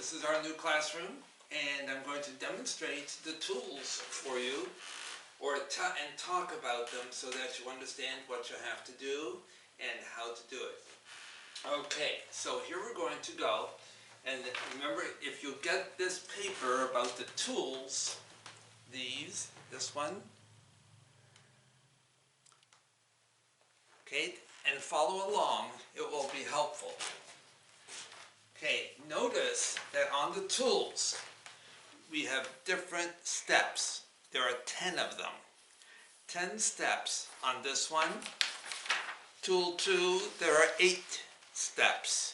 This is our new classroom, and I'm going to demonstrate the tools for you, and talk about them so that you understand what you have to do and how to do it. Okay, so here we're going to go, and remember, if you get this paper about the tools, this one, okay, and follow along, it will be helpful. Okay, notice that on the tools, we have different steps. There are 10 of them. 10 steps on this one. Tool 2, there are 8 steps.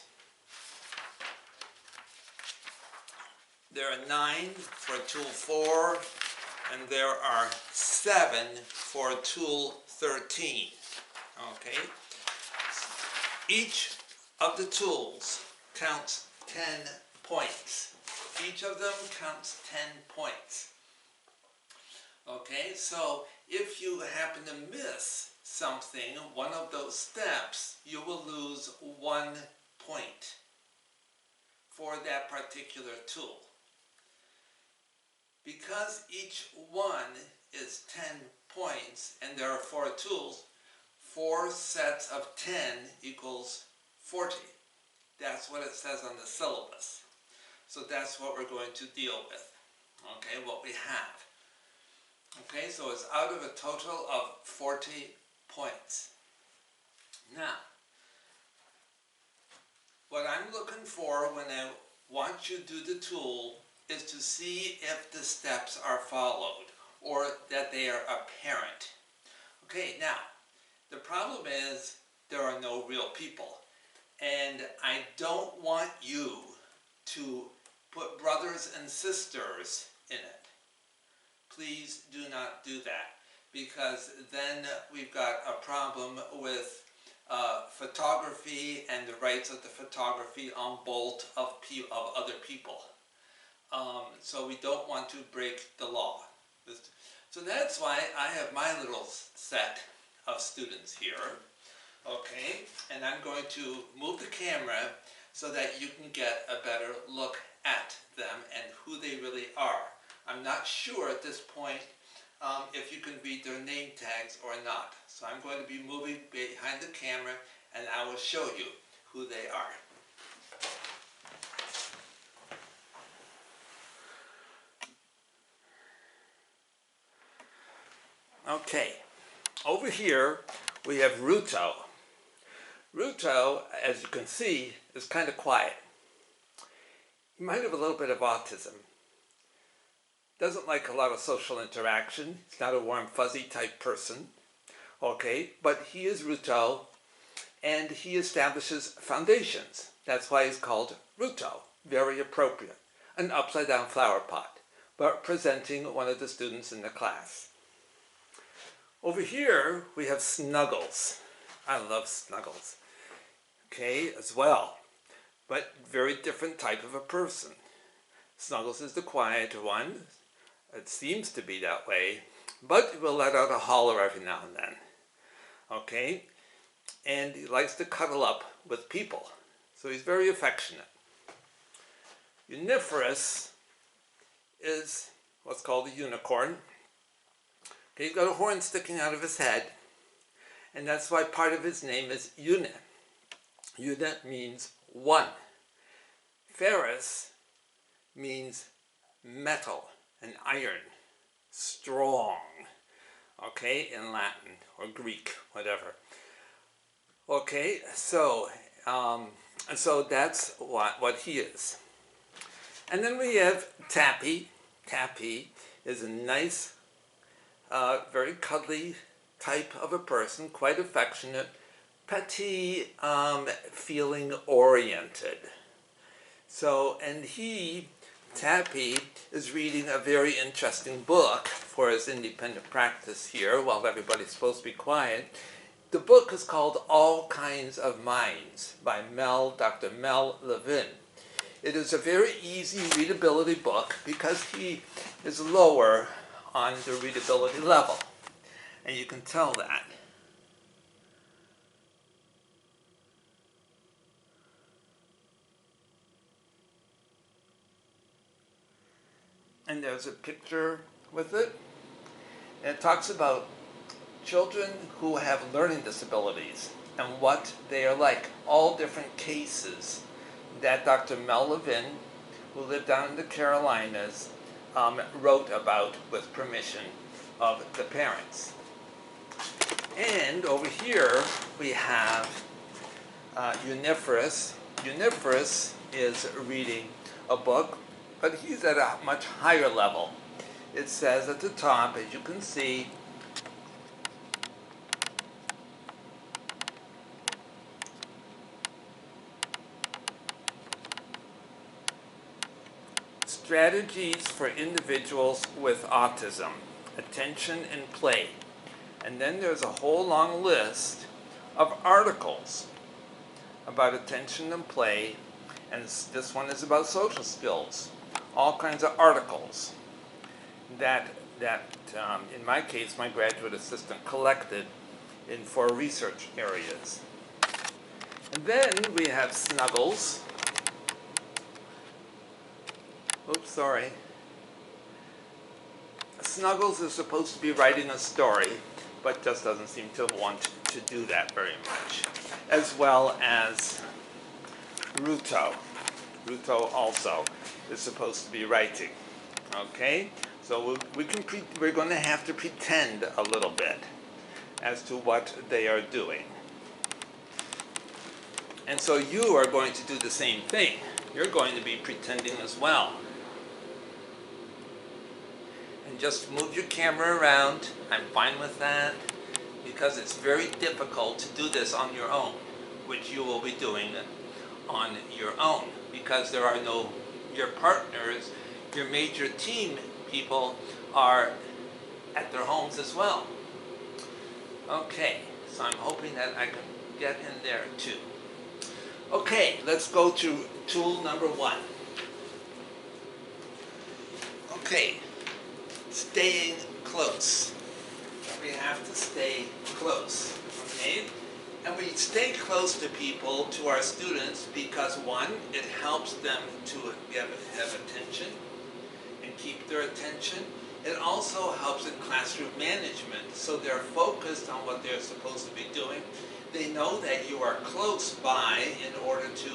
There are 9 for tool 4, and there are 7 for tool 13. Okay? Each of the tools counts 10 points. Each of them counts 10 points. Okay, so if you happen to miss something, one of those steps, you will lose 1 point for that particular tool. Because each one is 10 points, and there are 4 tools, 4 sets of 10 equals 40. That's what it says on the syllabus. So that's what we're going to deal with. Okay, what we have. Okay, so it's out of a total of 40 points. Now, what I'm looking for when I want you to do the tool is to see if the steps are followed or that they are apparent. Okay, now, the problem is there are no real people. And I don't want you to put brothers and sisters in it. Please do not do that, because then we've got a problem with photography and the rights of the photography on both of other people. So we don't want to break the law. So that's why I have my little set of students here. Okay, and I'm going to move the camera so that you can get a better look at them and who they really are. I'm not sure at this point if you can read their name tags or not. So I'm going to be moving behind the camera and I will show you who they are. Okay, over here we have Ruto. Ruto, as you can see, is kind of quiet. He might have a little bit of autism. Doesn't like a lot of social interaction. He's not a warm, fuzzy type person. Okay, but he is Ruto, and he establishes foundations. That's why he's called Ruto. Very appropriate. An upside-down flower pot, but presenting one of the students in the class. Over here, we have Snuggles. I love Snuggles. Okay, as well, but very different type of a person. Snuggles is the quiet one. It seems to be that way, but he will let out a holler every now and then. Okay, and he likes to cuddle up with people, so he's very affectionate. Uniferous is what's called a unicorn. Okay, he's got a horn sticking out of his head, and that's why part of his name is Uni. Uni means one. Ferrous means metal and iron, strong, okay, in Latin or Greek, whatever. Okay, so that's what he is. And then we have Tappy. Tappy is a nice, very cuddly type of a person, quite affectionate, petty, feeling oriented. So, and Tappy, is reading a very interesting book for his independent practice here while everybody's supposed to be quiet. The book is called All Kinds of Minds by Dr. Mel Levin. It is a very easy readability book because he is lower on the readability level. And you can tell that. and there's a picture with it. And it talks about children who have learning disabilities and what they are like. All different cases that Dr. Mel Levin, who lived down in the Carolinas, wrote about with permission of the parents. And over here we have Uniferous. Uniferous is reading a book, but he's at a much higher level. It says at the top, as you can see, strategies for individuals with autism, attention and play. And then there's a whole long list of articles about attention and play, and this one is about social skills. All kinds of articles that in my case, my graduate assistant collected for research areas. And then we have Snuggles. Oops, sorry. Snuggles is supposed to be writing a story, but just doesn't seem to want to do that very much. As well as Ruto. Ruto also is supposed to be writing. Okay? So we're going to have to pretend a little bit as to what they are doing. And so you are going to do the same thing. You're going to be pretending as well. And just move your camera around. I'm fine with that, because it's very difficult to do this on your own, which you will be doing on your own, because there are no, your partners, your major team people are at their homes as well. Okay, so I'm hoping that I can get in there too. Okay, let's go to tool number 1. Okay, staying close. We have to stay close, okay? And we stay close to people, to our students, because one, it helps them to have attention and keep their attention. It also helps in classroom management, so they're focused on what they're supposed to be doing. They know that you are close by in order to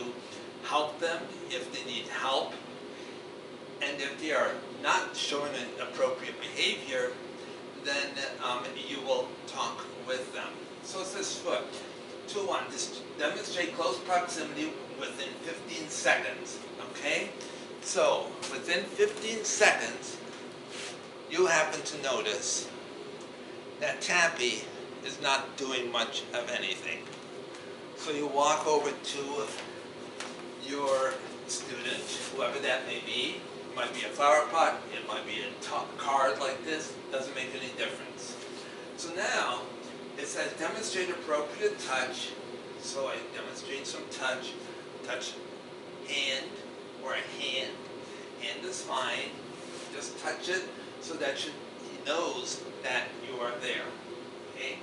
help them if they need help. And if they are not showing an appropriate behavior, then you will talk with them. So it says foot. 2-1, demonstrate close proximity within 15 seconds, okay? So, within 15 seconds, you happen to notice that Tappy is not doing much of anything. So you walk over to your student, whoever that may be. It might be a flower pot, it might be a card like this, doesn't make any difference. So now, it says demonstrate appropriate touch. So I demonstrate some touch. Touch hand or a hand. Hand is fine. Just touch it so that he knows that you are there. Okay?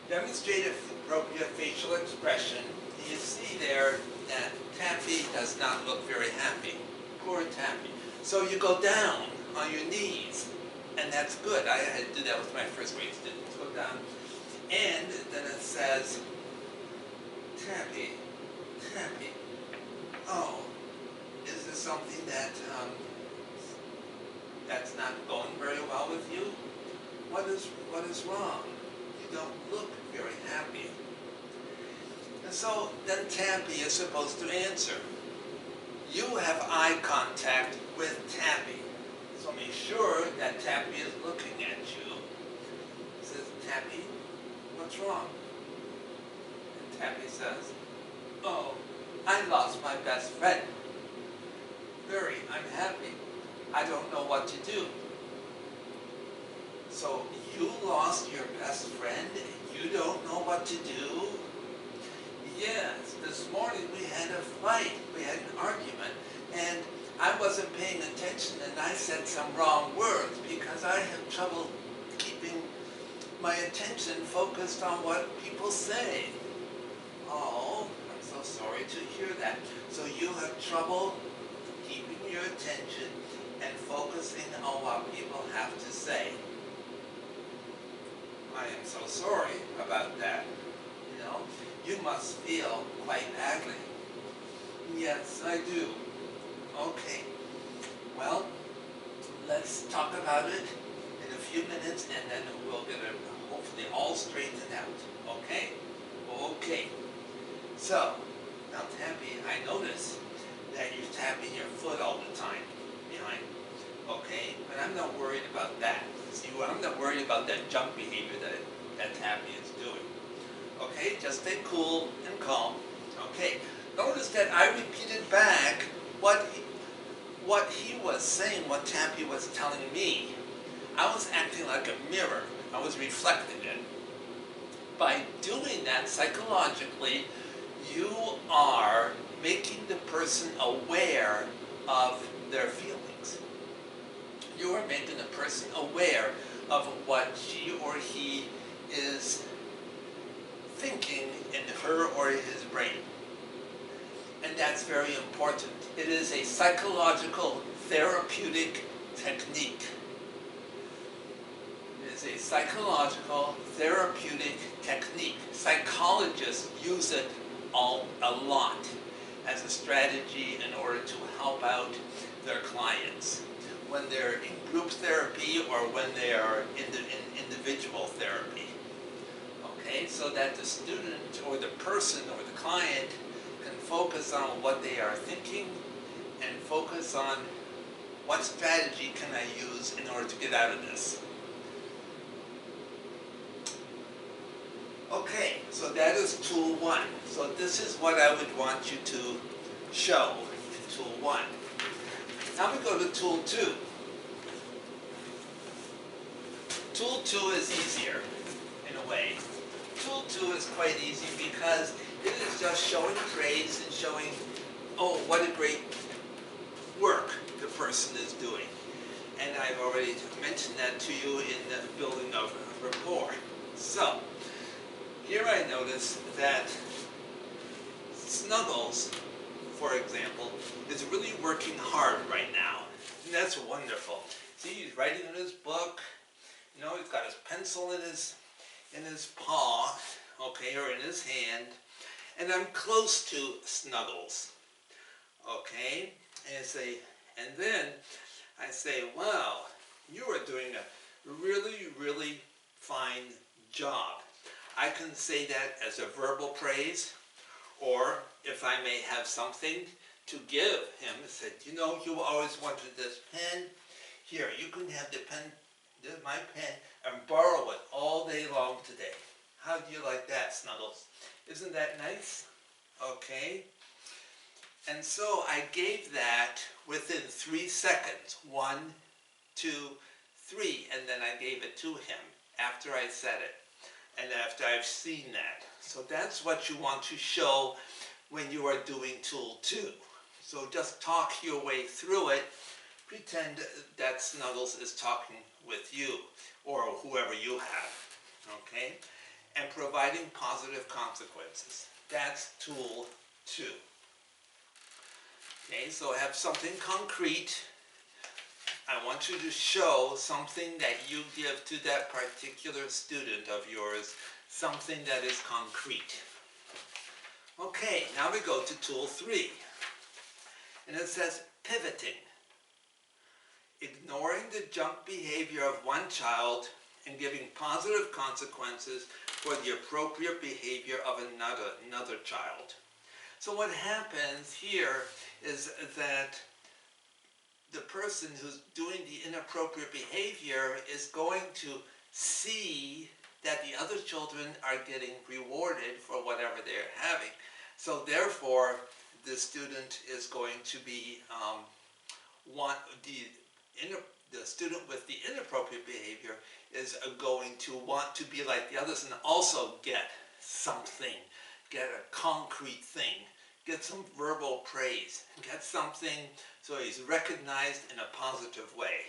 Demonstrate appropriate facial expression. You see there that Taffy does not look very happy. Poor Taffy. So you go down on your knees, and that's good. I had to do that with my first grade students. Go down. And then it says, Tappy, Tappy, oh, is this something that that's not going very well with you? What is wrong? You don't look very happy. And so then Tappy is supposed to answer. You have eye contact with Tappy. So make sure that Tappy is looking at you. It says, Tappy, what's wrong? And Tappy says, oh, I lost my best friend. Very unhappy. I don't know what to do. So you lost your best friend and you don't know what to do? Yes, this morning we had a fight. We had an argument. And I wasn't paying attention and I said some wrong words because I have trouble keeping my attention focused on what people say. Oh, I'm so sorry to hear that. So you have trouble keeping your attention and focusing on what people have to say. I am so sorry about that. You know, you must feel quite badly. Yes, I do. Okay. Well, let's talk about it in a few minutes, and then we'll get it hopefully all straightened out. Okay? Okay. So, now Tappy, I notice that you're tapping your foot all the time behind. Okay? But I'm not worried about that. See, I'm not worried about that junk behavior that Tappy is doing. Okay? Just stay cool and calm. Okay. Notice that I repeated back what he was saying, what Tappy was telling me. I was acting like a mirror. I was reflecting it. By doing that psychologically, you are making the person aware of their feelings. You are making the person aware of what she or he is thinking in her or his brain. And that's very important. It is a psychological therapeutic technique. It is a psychological therapeutic technique. Psychologists use it a lot as a strategy in order to help out their clients when they're in group therapy or when they are in individual therapy. Okay, so that the student or the person or the client can focus on what they are thinking and focus on what strategy can I use in order to get out of this. Okay, so that is tool 1. So this is what I would want you to show in tool 1. Now we go to tool 2. Tool 2 is easier, in a way. Tool 2 is quite easy because it is just showing praise and showing, oh, what a great work the person is doing. And I've already mentioned that to you in the building of rapport. So, here I notice that Snuggles, for example, is really working hard right now. And that's wonderful. See, he's writing in his book. You know, he's got his pencil in his paw, okay, or in his hand. And I'm close to Snuggles. Okay? And then I say, wow, you are doing a really, really fine job. I can say that as a verbal praise, or if I may have something to give him, I said, you know, you always wanted this pen. Here, you can have the pen, my pen, and borrow it all day long today. How do you like that, Snuggles? Isn't that nice? Okay. And so I gave that within 3 seconds. 1, 2, 3, and then I gave it to him after I said it. And after I've seen that. So that's what you want to show when you are doing tool 2. So just talk your way through it. Pretend that Snuggles is talking with you or whoever you have. Okay? And providing positive consequences. That's tool 2. Okay, so have something concrete. I want you to show something that you give to that particular student of yours, something that is concrete. Okay, now we go to tool 3. And it says pivoting. Ignoring the junk behavior of one child and giving positive consequences for the appropriate behavior of another child. So what happens here is that the person who's doing the inappropriate behavior is going to see that the other children are getting rewarded for whatever they're having. So therefore, the student is going to be, the student with the inappropriate behavior is going to want to be like the others and also get something, get a concrete thing. Get some verbal praise, get something so he's recognized in a positive way.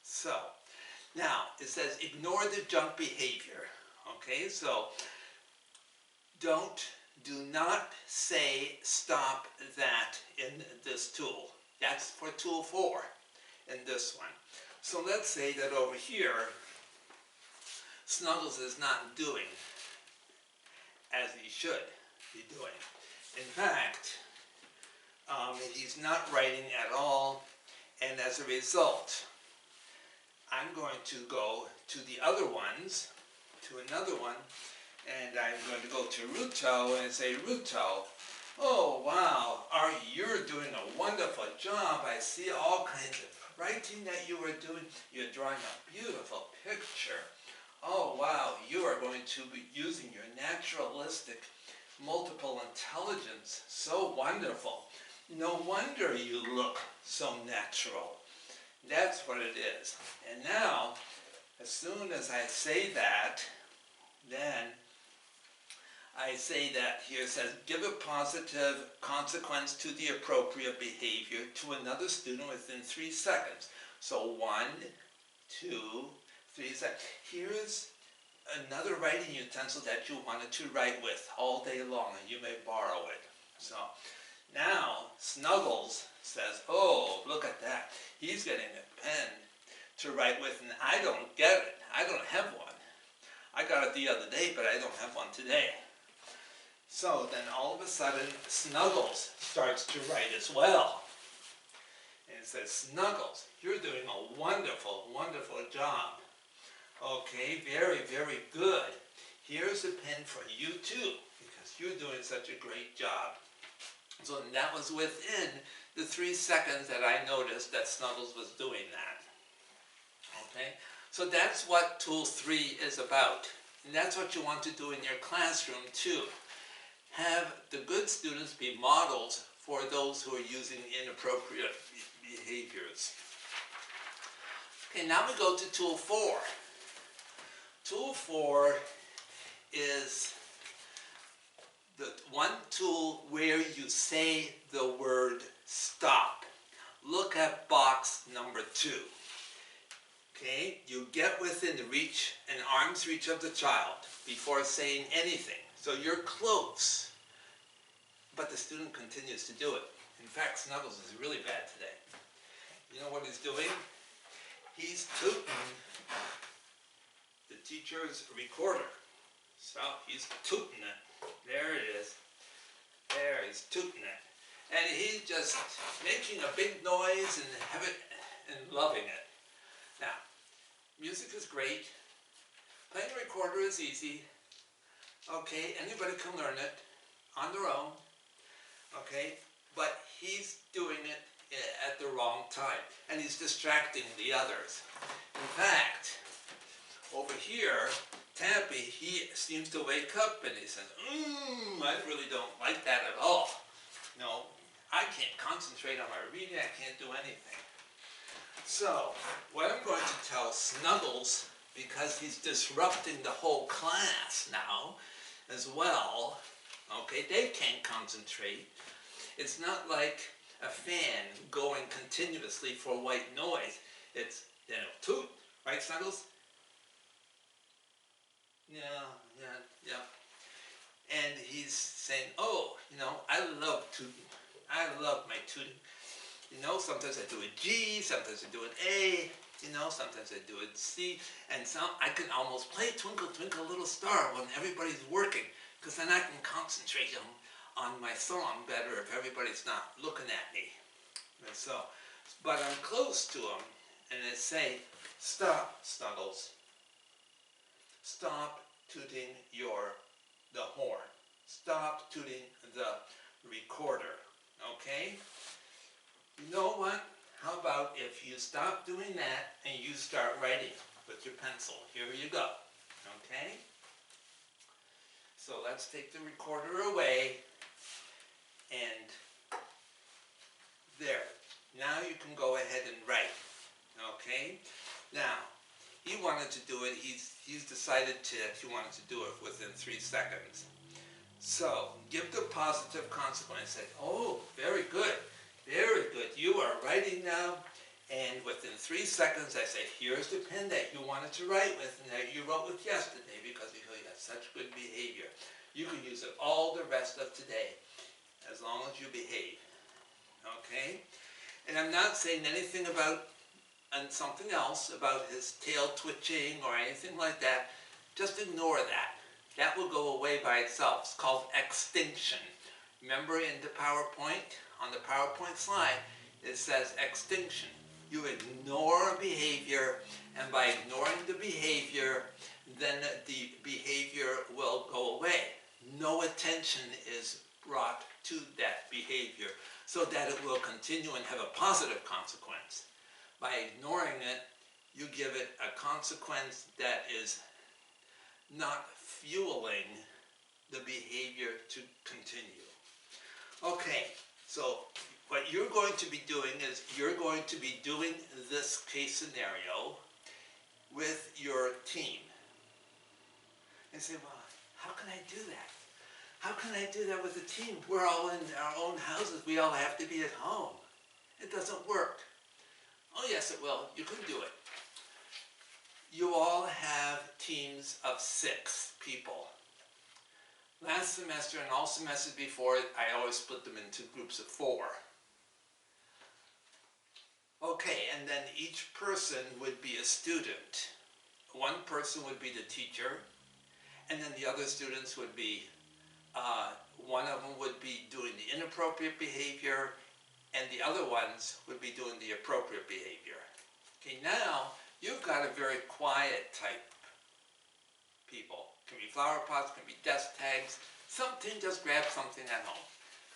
So, now it says ignore the junk behavior. Okay, so do not say stop that in this tool. That's for tool 4. and this one. So let's say that over here, Snuggles is not doing as he should be doing. In fact, he's not writing at all, and as a result, I'm going to go to the other ones, to another one, and I'm going to go to Ruto and say, Ruto, oh wow, you're doing a wonderful job. I see all kinds of writing that you were doing. You're drawing a beautiful picture. Oh wow, you are going to be using your naturalistic multiple intelligence. So wonderful. No wonder you look so natural. That's what it is. And now, as soon as I say that, then I say that here it says, give a positive consequence to the appropriate behavior to another student within 3 seconds. So 1, 2, 3 seconds. Here's another writing utensil that you wanted to write with all day long, and you may borrow it. So now Snuggles says, oh, look at that. He's getting a pen to write with, and I don't get it. I don't have one. I got it the other day, but I don't have one today. So then all of a sudden, Snuggles starts to write as well. And it says, Snuggles, you're doing a wonderful, wonderful job. Okay, very, very good. Here's a pen for you too, because you're doing such a great job. So that was within the 3 seconds that I noticed that Snuggles was doing that. Okay, so that's what Tool 3 is about. And that's what you want to do in your classroom too. Have the good students be models for those who are using inappropriate behaviors. Okay, now we go to Tool 4. Tool 4 is the one tool where you say the word stop. Look at box number 2. Okay, you get within the reach and arm's reach of the child before saying anything. So you're close, but the student continues to do it. In fact, Snuggles is really bad today. You know what he's doing? He's tooting the teacher's recorder. So he's tooting it. There it is. There, he's tooting it. And he's just making a big noise and loving it. Now, music is great. Playing a recorder is easy. Okay, anybody can learn it on their own. Okay, but he's doing it at the wrong time. And he's distracting the others. In fact, over here, Tappy, he seems to wake up and he says, I really don't like that at all. No, I can't concentrate on my reading, I can't do anything. So, what I'm going to tell Snuggles, because he's disrupting the whole class now as well, okay, they can't concentrate. It's not like a fan going continuously for white noise. It's, toot, right, Snuggles? Yeah. And he's saying, oh, I love tooting. I love my tooting. Sometimes I do a G, sometimes I do an A, sometimes I do a C, and I can almost play Twinkle, Twinkle, Little Star when everybody's working, because then I can concentrate on my song better if everybody's not looking at me. And so, but I'm close to him, and I say, stop, Snuggles. Stop tooting the horn. Stop tooting the recorder, okay? You know what? How about if you stop doing that and you start writing with your pencil? Here you go, okay? So let's take the recorder away, and there. Now you can go ahead and write, okay? Now, he wanted to do it, he's decided he wanted to do it within 3 seconds. So, give the positive consequence. Say, oh, very good, you are writing now, and within 3 seconds I say, here's the pen that you wanted to write with and that you wrote with yesterday because you got such good behavior. You can use it all the rest of today, as long as you behave, okay? And I'm not saying anything about and something else about his tail twitching or anything like that, just ignore that. That will go away by itself. It's called extinction. Remember in the PowerPoint, on the PowerPoint slide, it says extinction. You ignore behavior, and by ignoring the behavior, then the behavior will go away. No attention is brought to that behavior so that it will continue and have a positive consequence. By ignoring it, you give it a consequence that is not fueling the behavior to continue. Okay, so what you're going to be doing is you're going to be doing this case scenario with your team. And say, well, how can I do that? How can I do that with a team? We're all in our own houses. We all have to be at home. It doesn't work. Oh yes, it will. You can do it. You all have teams of 6 people. Last semester and all semesters before, I always split them into groups of 4. Okay, and then each person would be a student. One person would be the teacher, and then the other students would be, one of them would be doing the inappropriate behavior, and the other ones would be doing the appropriate behavior. Okay, now you've got a very quiet type people. Can be flower pots, can be desk tags, something, just grab something at home.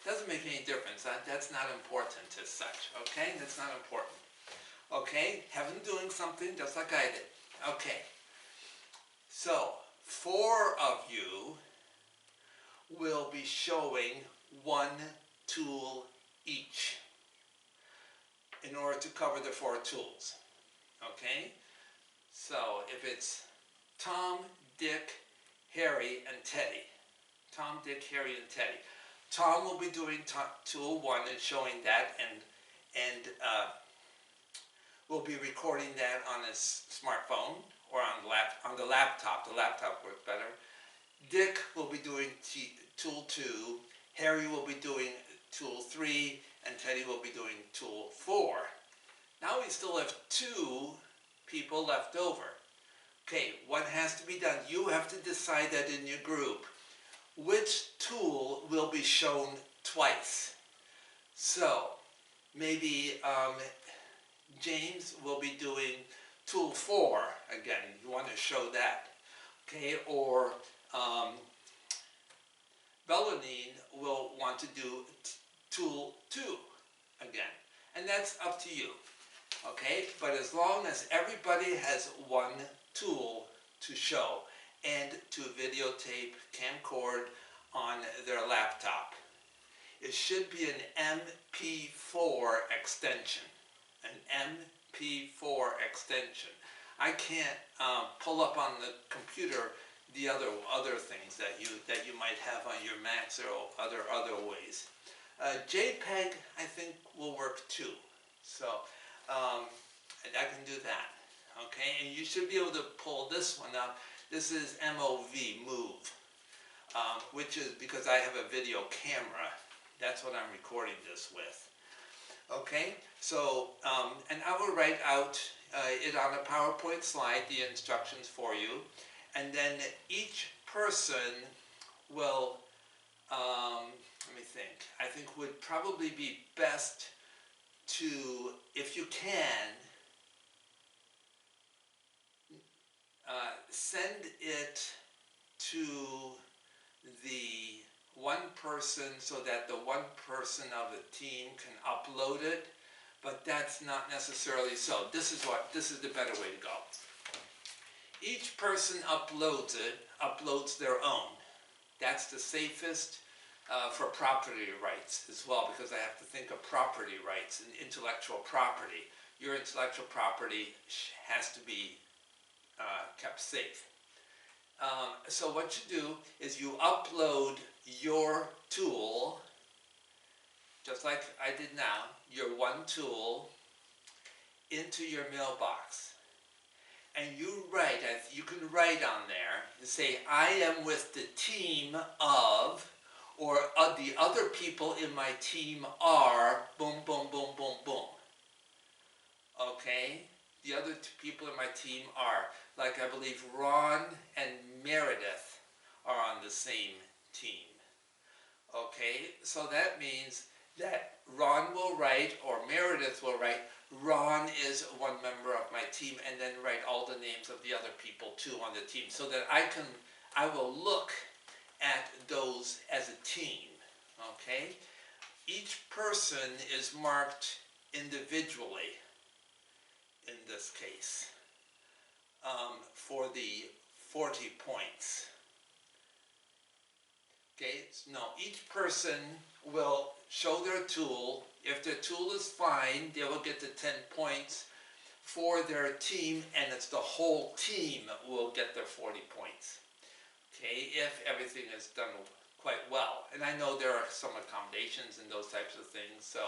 Doesn't make any difference. That's not important as such, okay? That's not important. Okay, have them doing something just like I did. Okay, so 4 of you will be showing 1 tool each in order to cover the 4 tools. Okay, so if it's Tom, Dick, Harry, and Teddy. Tom, Dick, Harry, and Teddy. Tom will be doing tool 1 and showing that, and will be recording that on his smartphone or on the laptop. The laptop works better. Dick will be doing tool 2. Harry will be doing tool 3, and Teddy will be doing tool 4. Now we still have 2 people left over. Okay, what has to be done? You have to decide that in your group. Which tool will be shown twice? So, maybe James will be doing tool 4 again. You want to show that. Okay, or Belanine will want to do tool 2 again. And that's up to you. Okay, but as long as everybody has 1 tool to show and to videotape, camcord on their laptop. It should be an MP4 extension. An MP4 extension. I can't pull up on the computer the other things that you might have on your Macs or other ways. JPEG I think will work too. So and I can do that. Okay, and you should be able to pull this one up. This is move, which is because I have a video camera. That's what I'm recording this with. Okay, so, and I will write out it on a PowerPoint slide, the instructions for you, and then each person will, let me think, I think would probably be best to, if you can, send it to the 1 person so that the 1 person of the team can upload it, but that's not necessarily so. This is the better way to go. Each person uploads their own. That's the safest for property rights as well, because I have to think of property rights and intellectual property. Your intellectual property has to be kept safe. So what you do is you upload your tool, just like I did now, your 1 tool, into your mailbox. And you write, you can write on there, and say, I am with the team of, or the other people in my team are, boom, boom, boom, boom, boom. Okay? the other two people in my team are. Like I believe Ron and Meredith are on the same team. Okay, so that means that Ron will write, or Meredith will write, Ron is one member of my team, and then write all the names of the other people too on the team, so that I will look at those as a team. Okay, each person is marked individually in this case for the 40 points. Okay, now each person will show their tool. If their tool is fine, they will get the 10 points for their team, and it's the whole team will get their 40 points. Okay, if everything is done quite well. And I know there are some accommodations and those types of things, so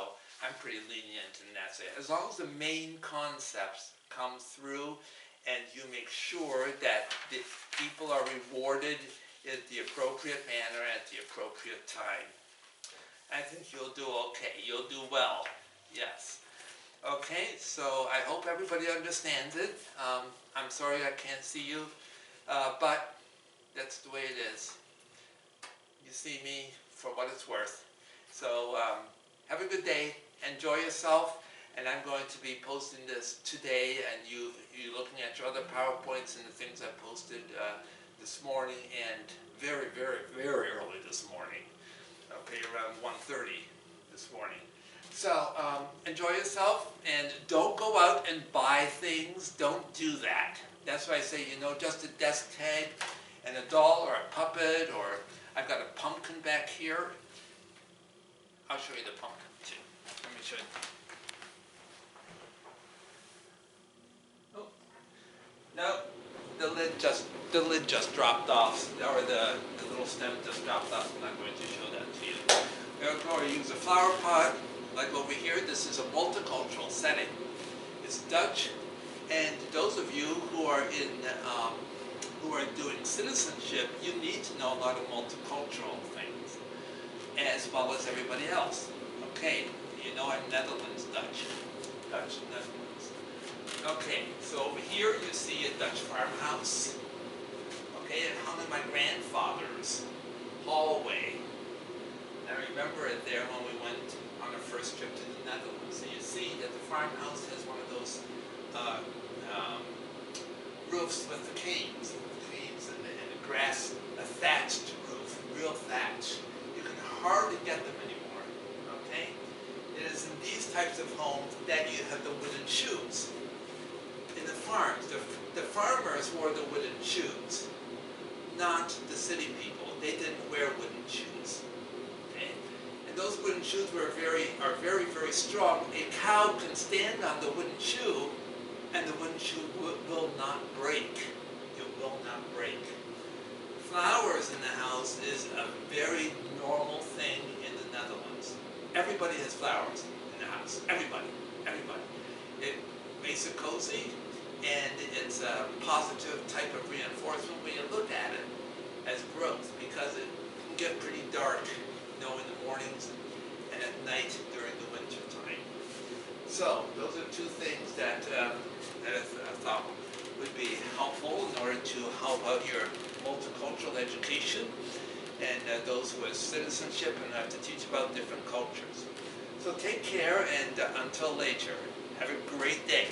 I'm pretty lenient in that. As long as the main concepts come through and you make sure that the people are rewarded in the appropriate manner at the appropriate time, I think you'll do okay. You'll do well. Yes. Okay, so I hope everybody understands it. I'm sorry I can't see you, but that's the way it is. You see me for what it's worth. So have a good day. Enjoy yourself. And I'm going to be posting this today, and you looking at your other PowerPoints and the things I posted this morning, and very, very, very early this morning. Okay, around 1:30 this morning. So enjoy yourself, and don't go out and buy things. Don't do that. That's why I say, just a desk tag and a doll or a puppet, or I've got a pumpkin back here. I'll show you the pumpkin too. Let me show you. Oh, no, the lid just dropped off, or the little stem just dropped off. I'm not going to show that to you. Therefore, I use a flower pot. Like over here, this is a multicultural setting. It's Dutch, and those of you who are doing citizenship, you need to know a lot of multicultural things, as well as everybody else. Okay, I'm Netherlands Dutch, Netherlands. Okay, so over here you see a Dutch farmhouse. Okay, it hung in my grandfather's hallway. I remember it there when we went on our first trip to the Netherlands. So you see that the farmhouse has one of those roofs with the canes and the grass, a thatched roof, real thatch. You can hardly get them anymore. Okay, it is in these types of homes that you have the wooden shoes. In the farms, the farmers wore the wooden shoes, not the city people. They didn't wear wooden shoes. Okay? And those wooden shoes are very, very strong. A cow can stand on the wooden shoe, and the wooden shoe will not break. It will not break. Flowers in the house is a very normal thing in the Netherlands. Everybody has flowers in the house. Everybody. It makes it cozy, and it's a positive type of reinforcement when you look at it as growth, because it can get pretty dark, in the mornings and at night during the winter time. So those are two things that I thought would be helpful in order to help out your multicultural education, and those who have citizenship and have to teach about different cultures. So take care, and until later, have a great day.